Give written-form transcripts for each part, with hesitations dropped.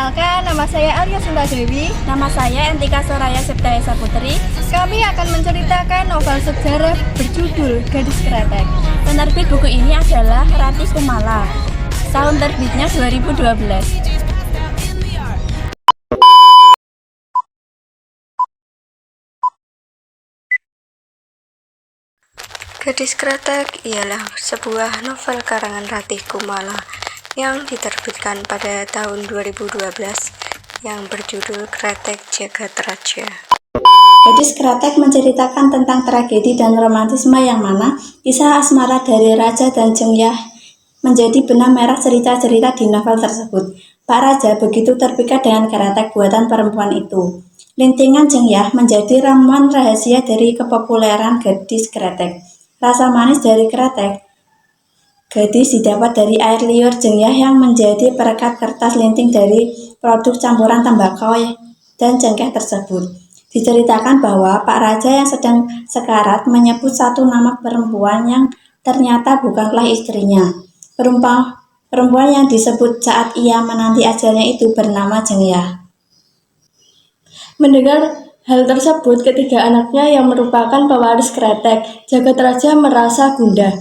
Perkenalkan, nama saya Arya Sinta Dewi. Nama saya Entika Soraya Septiasa Putri. Kami akan menceritakan novel sejarah berjudul Gadis Kretek. Penerbit buku ini adalah Ratih Kumala. Tahun terbitnya 2012. Gadis Kretek ialah sebuah novel karangan Ratih Kumala yang diterbitkan pada tahun 2012 yang berjudul Kretek Jagat Raja. Gadis Kretek menceritakan tentang tragedi dan romantisme yang mana kisah asmara dari Raja dan Jengyah menjadi benang merah cerita-cerita di novel tersebut. Pak Raja begitu terpikat dengan kretek buatan perempuan itu. Lintingan Jengyah menjadi ramuan rahasia dari kepopuleran gadis kretek. Rasa manis dari kretek gadis didapat dari air liur Jengyah yang menjadi perekat kertas linting dari produk campuran tembakau dan cengkeh tersebut. Diceritakan bahwa Pak Raja yang sedang sekarat menyebut satu nama perempuan yang ternyata bukanlah istrinya. Perempuan yang disebut saat ia menanti ajalnya itu bernama Jengyah. Mendengar hal tersebut, ketiga anaknya yang merupakan pewaris kretek Jagat Raja merasa gundah.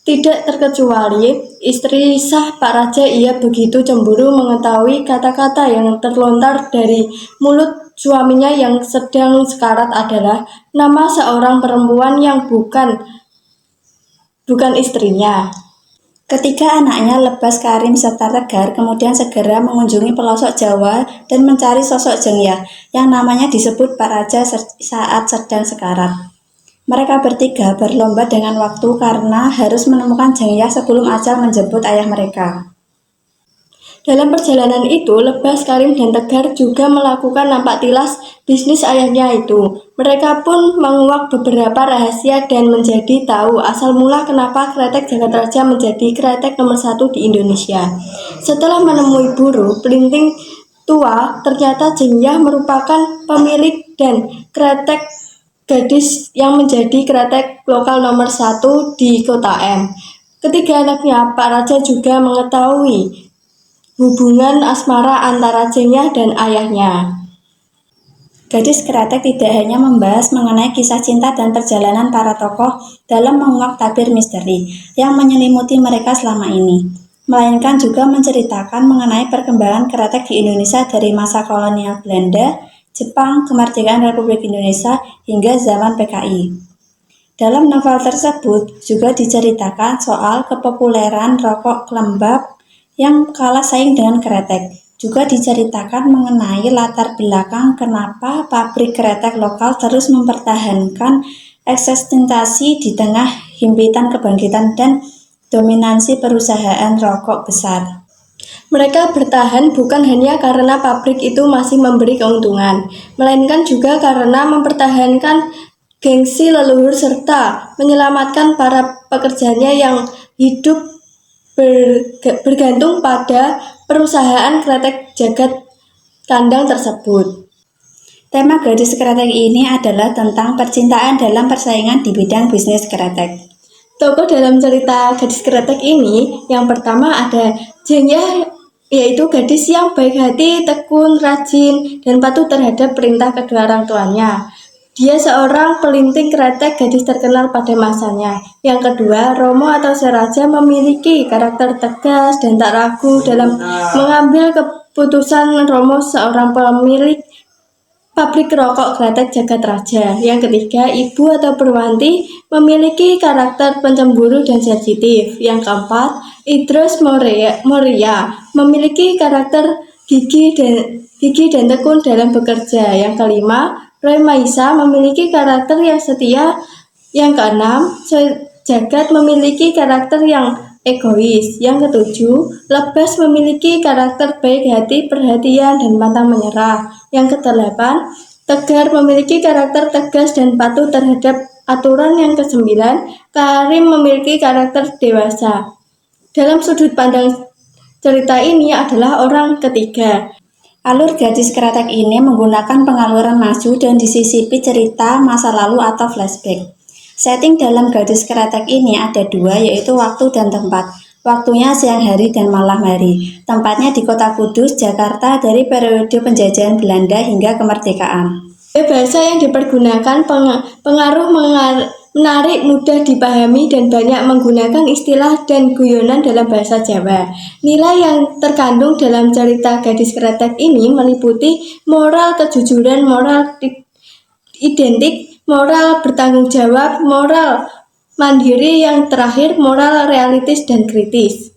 Tidak terkecuali istri sah Pak Raja. Ia begitu cemburu mengetahui kata-kata yang terlontar dari mulut suaminya yang sedang sekarat adalah nama seorang perempuan yang bukan istrinya. Ketiga anaknya Lebas, Karim, serta Tegar kemudian segera mengunjungi pelosok Jawa dan mencari sosok Jengyah yang namanya disebut Pak Raja saat sedang sekarat. Mereka bertiga berlomba dengan waktu karena harus menemukan Jengyah sebelum ajal menjemput ayah mereka. Dalam perjalanan itu, Lebas, Karim, dan Tegar juga melakukan nampak tilas bisnis ayahnya itu. Mereka pun menguak beberapa rahasia dan menjadi tahu asal mula kenapa kretek Jagat Raja menjadi kretek nomor 1 di Indonesia. Setelah menemui buruh pelinting tua, ternyata Jengyah merupakan pemilik dan kretek gadis yang menjadi kretek lokal nomor 1 di Kota M. Ketiga anaknya, Pak Raja juga mengetahui hubungan asmara antara Jengyah dan ayahnya. Gadis Kretek tidak hanya membahas mengenai kisah cinta dan perjalanan para tokoh dalam menguak tabir misteri yang menyelimuti mereka selama ini, melainkan juga menceritakan mengenai perkembangan kretek di Indonesia dari masa kolonial Belanda, Jepang, kemerdekaan Republik Indonesia, hingga zaman PKI. Dalam novel tersebut juga diceritakan soal kepopuleran rokok lembab yang kalah saing dengan kretek. Juga diceritakan mengenai latar belakang kenapa pabrik kretek lokal terus mempertahankan eksistensi di tengah himpitan kebangkitan dan dominansi perusahaan rokok besar. Mereka bertahan bukan hanya karena pabrik itu masih memberi keuntungan, melainkan juga karena mempertahankan gengsi leluhur serta menyelamatkan para pekerjanya yang hidup bergantung pada perusahaan kretek Jagat Kandang tersebut. Tema Gadis Kretek ini adalah tentang percintaan dalam persaingan di bidang bisnis kretek. Tokoh dalam cerita Gadis Kretek ini yang pertama ada Jengyah, yaitu gadis yang baik hati, tekun, rajin, dan patuh terhadap perintah kedua orang tuanya. Dia seorang pelinting kretek gadis terkenal pada masanya. Yang kedua, Romo atau Seraja memiliki karakter tegas dan tak ragu dalam mengambil keputusan. Romo seorang pemilik pabrik rokok kretek Jagat Raja. Yang ketiga, Ibu atau Perwanti memiliki karakter pencemburu dan sensitif. Yang keempat, Idrus Moria memiliki karakter gigih dan tekun dalam bekerja. Yang kelima, Roy Maisa memiliki karakter yang setia. Yang keenam, Jagat memiliki karakter yang egois. Yang ketujuh, Lebas memiliki karakter baik hati, perhatian, dan pantang menyerah. Yang kedelapan, Tegar memiliki karakter tegas dan patuh terhadap aturan. Yang kesembilan, Karim memiliki karakter dewasa. Dalam sudut pandang cerita ini adalah orang ketiga. Alur Gadis Kretek ini menggunakan pengaluran maju dan disisipi cerita masa lalu atau flashback. Setting dalam Gadis Kretek ini ada dua, yaitu waktu dan tempat. Waktunya siang hari dan malam hari. Tempatnya di Kota Kudus, Jakarta dari periode penjajahan Belanda hingga kemerdekaan. Bahasa yang dipergunakan pengaruh menarik, mudah dipahami, dan banyak menggunakan istilah dan guyonan dalam bahasa Jawa. Nilai yang terkandung dalam cerita Gadis Kretek ini meliputi moral kejujuran, moral identik, moral bertanggung jawab, moral mandiri, yang terakhir moral realistis dan kritis.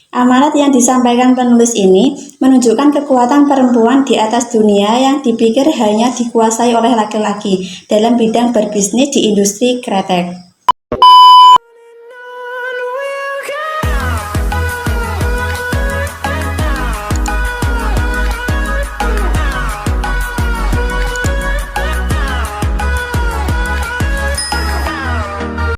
Amanat yang disampaikan penulis ini menunjukkan kekuatan perempuan di atas dunia yang dipikir hanya dikuasai oleh laki-laki dalam bidang berbisnis di industri kretek.